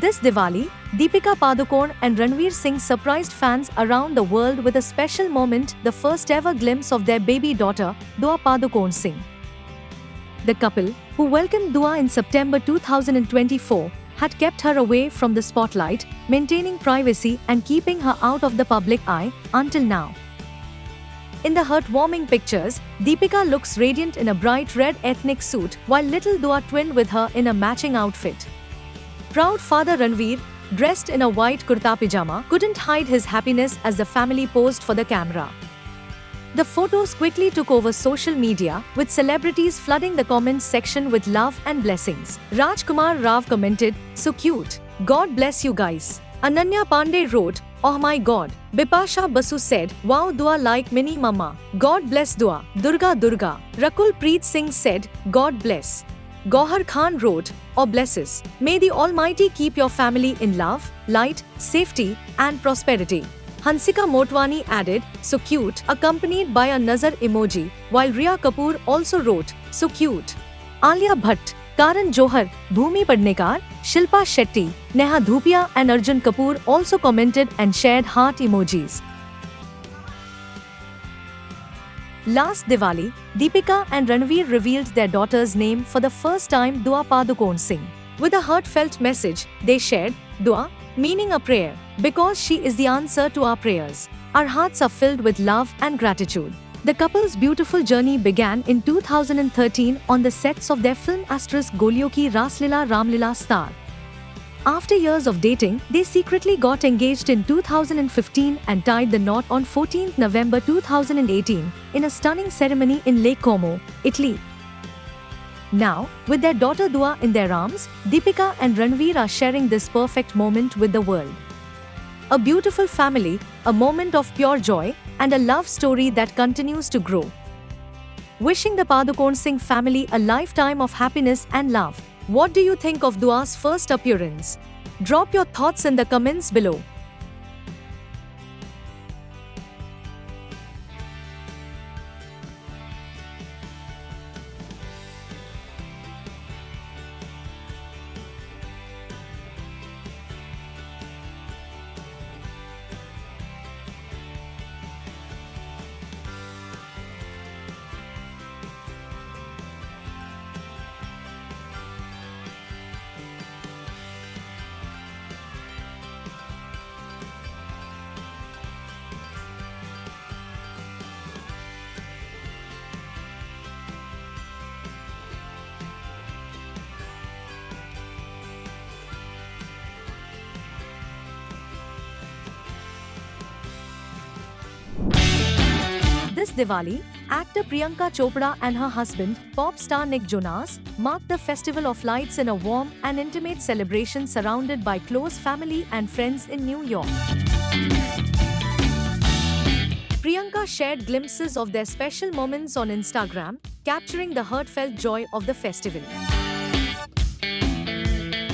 This Diwali, Deepika Padukone and Ranveer Singh surprised fans around the world with a special moment, the first ever glimpse of their baby daughter, Dua Padukone Singh. The couple, who welcomed Dua in September 2024, had kept her away from the spotlight, maintaining privacy and keeping her out of the public eye until now. In the heartwarming pictures, Deepika looks radiant in a bright red ethnic suit, while little Dua twinned with her in a matching outfit. Proud father Ranveer, dressed in a white kurta pajama, couldn't hide his happiness as the family posed for the camera. The photos quickly took over social media, with celebrities flooding the comments section with love and blessings. Rajkumar Rao commented, "So cute. God bless you guys." Ananya Pandey wrote, "Oh my God." Bipasha Basu said, "Wow, Dua like mini mama. God bless Dua. Durga Durga." Rakul Preet Singh said, "God bless." Gauhar Khan wrote, "Oh blesses. May the Almighty keep your family in love, light, safety, and prosperity." Hansika Motwani added, "So cute," accompanied by a Nazar emoji, while Riya Kapoor also wrote, "So cute." Alia Bhatt, Karan Johar, Bhumi Padnekar, Shilpa Shetty, Neha Dhupia and Arjun Kapoor also commented and shared heart emojis. Last Diwali, Deepika and Ranveer revealed their daughter's name for the first time, Dua Padukone Singh. With a heartfelt message, they shared, "Dua, meaning a prayer, because she is the answer to our prayers. Our hearts are filled with love and gratitude." The couple's beautiful journey began in 2013 on the sets of their film Golio Ki Raslila Ramlila star. After years of dating, they secretly got engaged in 2015 and tied the knot on 14 November 2018 in a stunning ceremony in Lake Como, Italy. Now, with their daughter Dua in their arms, Deepika and Ranveer are sharing this perfect moment with the world. A beautiful family, a moment of pure joy, and a love story that continues to grow. Wishing the Padukone Singh family a lifetime of happiness and love. What do you think of Dua's first appearance? Drop your thoughts in the comments below. This Diwali, actor Priyanka Chopra and her husband, pop star Nick Jonas, marked the Festival of Lights in a warm and intimate celebration surrounded by close family and friends in New York. Priyanka shared glimpses of their special moments on Instagram, capturing the heartfelt joy of the festival.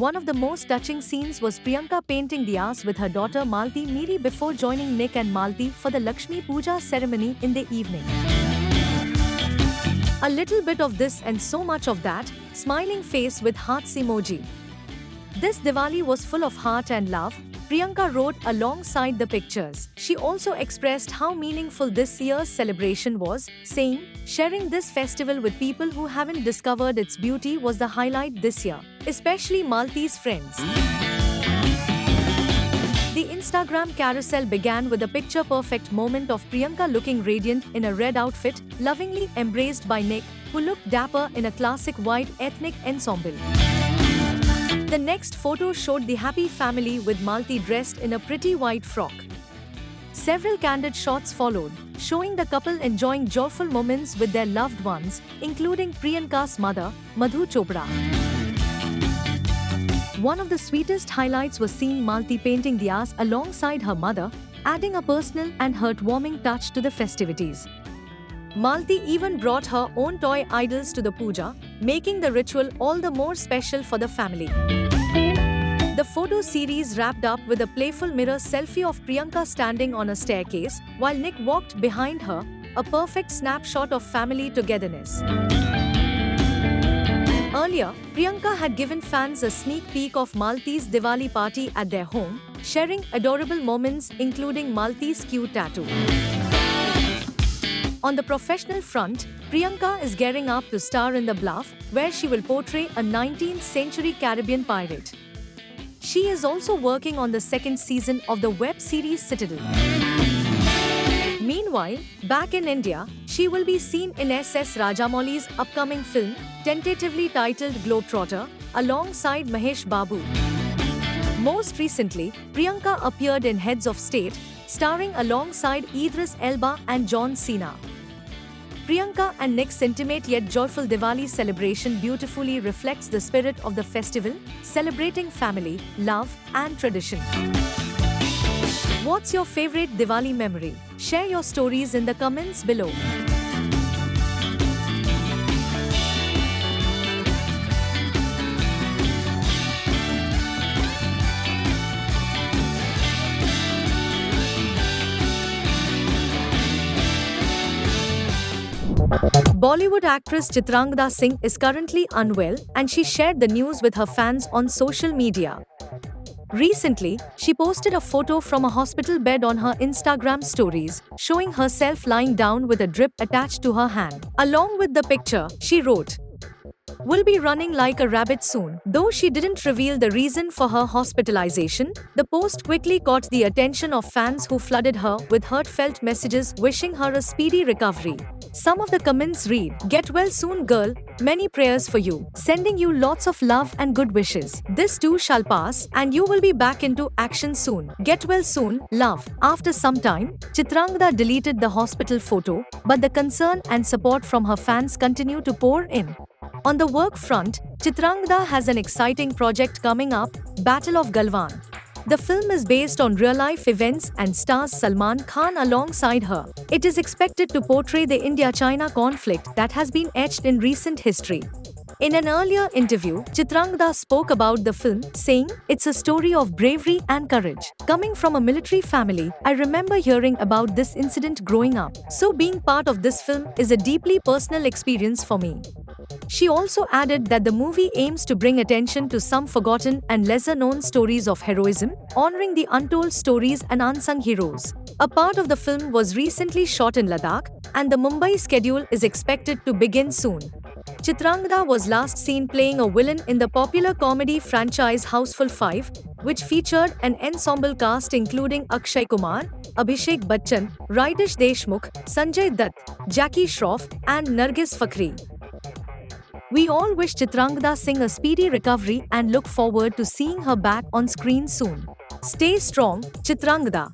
One of the most touching scenes was Priyanka painting diyas with her daughter Malti Miri before joining Nick and Malti for the Lakshmi Puja ceremony in the evening. A little bit of this and so much of that, smiling face with hearts emoji. This Diwali was full of heart and love, Priyanka wrote alongside the pictures. She also expressed how meaningful this year's celebration was, saying, "Sharing this festival with people who haven't discovered its beauty was the highlight this year, especially Malti's friends." The Instagram carousel began with a picture-perfect moment of Priyanka looking radiant in a red outfit, lovingly embraced by Nick, who looked dapper in a classic white ethnic ensemble. The next photo showed the happy family with Malti dressed in a pretty white frock. Several candid shots followed, showing the couple enjoying joyful moments with their loved ones, including Priyanka's mother, Madhu Chopra. One of the sweetest highlights was seeing Malti painting diyas alongside her mother, adding a personal and heartwarming touch to the festivities. Malti even brought her own toy idols to the puja, making the ritual all the more special for the family. The photo series wrapped up with a playful mirror selfie of Priyanka standing on a staircase, while Nick walked behind her, a perfect snapshot of family togetherness. Earlier, Earlier, Priyanka had given fans a sneak peek of Malti's Diwali party at their home, sharing adorable moments including Malti's cute tattoo. On the professional front, Priyanka is gearing up to star in The Bluff, where she will portray a 19th-century Caribbean pirate. She is also working on the second season of the web series Citadel. Meanwhile, back in India, she will be seen in S.S. Rajamouli's upcoming film, tentatively titled Globetrotter, alongside Mahesh Babu. Most recently, Priyanka appeared in Heads of State, starring alongside Idris Elba and John Cena. Priyanka and Nick's intimate yet joyful Diwali celebration beautifully reflects the spirit of the festival, celebrating family, love, and tradition. What's your favorite Diwali memory? Share your stories in the comments below. Bollywood actress Chitrangada Singh is currently unwell, and she shared the news with her fans on social media. Recently, she posted a photo from a hospital bed on her Instagram stories, showing herself lying down with a drip attached to her hand. Along with the picture, she wrote, "Will be running like a rabbit soon." Though she didn't reveal the reason for her hospitalization, the post quickly caught the attention of fans who flooded her with heartfelt messages wishing her a speedy recovery. Some of the comments read, "Get well soon, girl. Many prayers for you. Sending you lots of love and good wishes. This too shall pass, and you will be back into action soon. Get well soon, love." After some time, Chitrangada deleted the hospital photo, but the concern and support from her fans continue to pour in. On the work front, Chitrangada has an exciting project coming up, Battle of Galwan. The film is based on real-life events and stars Salman Khan alongside her. It is expected to portray the India-China conflict that has been etched in recent history. In an earlier interview, Chitrangada spoke about the film, saying, "It's a story of bravery and courage. Coming from a military family, I remember hearing about this incident growing up. So being part of this film is a deeply personal experience for me." She also added that the movie aims to bring attention to some forgotten and lesser-known stories of heroism, honoring the untold stories and unsung heroes. A part of the film was recently shot in Ladakh, and the Mumbai schedule is expected to begin soon. Chitrangada was last seen playing a villain in the popular comedy franchise Houseful 5, which featured an ensemble cast including Akshay Kumar, Abhishek Bachchan, Rajnish Deshmukh, Sanjay Dutt, Jackie Shroff, and Nargis Fakhri. We all wish Chitrangada Singh a speedy recovery and look forward to seeing her back on screen soon. Stay strong, Chitrangada.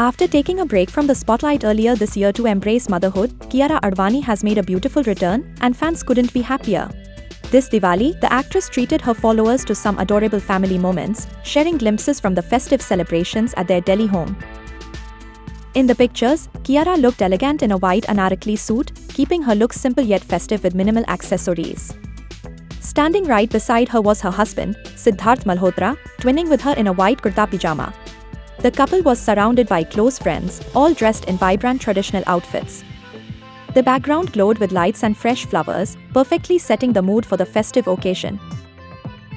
After taking a break from the spotlight earlier this year to embrace motherhood, Kiara Advani has made a beautiful return, and fans couldn't be happier. This Diwali, the actress treated her followers to some adorable family moments, sharing glimpses from the festive celebrations at their Delhi home. In the pictures, Kiara looked elegant in a white anarkali suit, keeping her look simple yet festive with minimal accessories. Standing right beside her was her husband, Siddharth Malhotra, twinning with her in a white kurta pajama. The couple was surrounded by close friends, all dressed in vibrant traditional outfits. The background glowed with lights and fresh flowers, perfectly setting the mood for the festive occasion.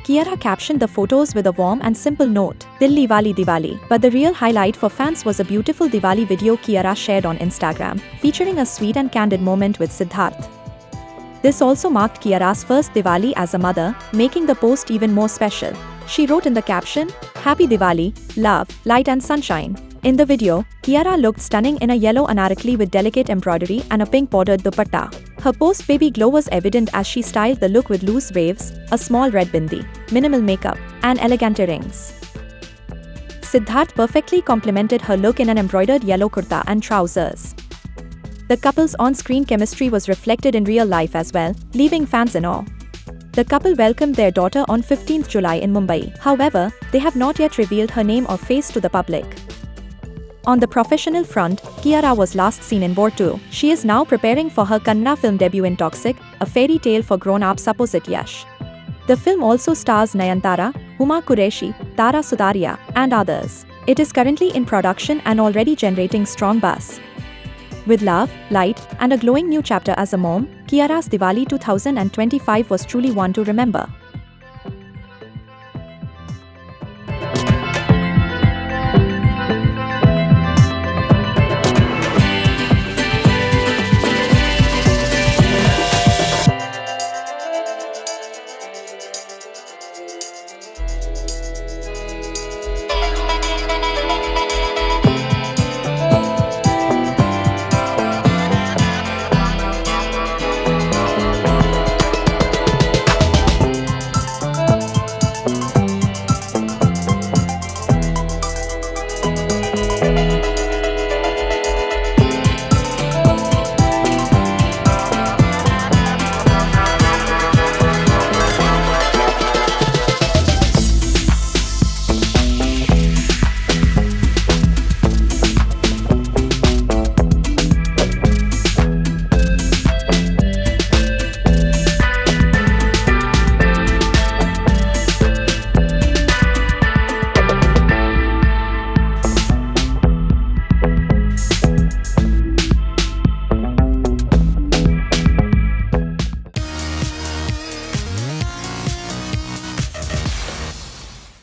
Kiara captioned the photos with a warm and simple note, Dilli Wali Diwali. But the real highlight for fans was a beautiful Diwali video Kiara shared on Instagram, featuring a sweet and candid moment with Siddharth. This also marked Kiara's first Diwali as a mother, making the post even more special. She wrote in the caption, Happy Diwali, love, light and sunshine. In the video, Kiara looked stunning in a yellow anarkali with delicate embroidery and a pink bordered dupatta. Her post-baby glow was evident as she styled the look with loose waves, a small red bindi, minimal makeup, and elegant earrings. Siddharth perfectly complemented her look in an embroidered yellow kurta and trousers. The couple's on-screen chemistry was reflected in real life as well, leaving fans in awe. The couple welcomed their daughter on 15th July in Mumbai. However, they have not yet revealed her name or face to the public. On the professional front, Kiara was last seen in Bortu. She is now preparing for her Kannada film debut in Toxic, a fairy tale for grown-ups opposite Yash. The film also stars Nayanthara, Huma Qureshi, Tara Sudharia, and others. It is currently in production and already generating strong buzz. With love, light, and a glowing new chapter as a mom, Kiara's Diwali 2025 was truly one to remember.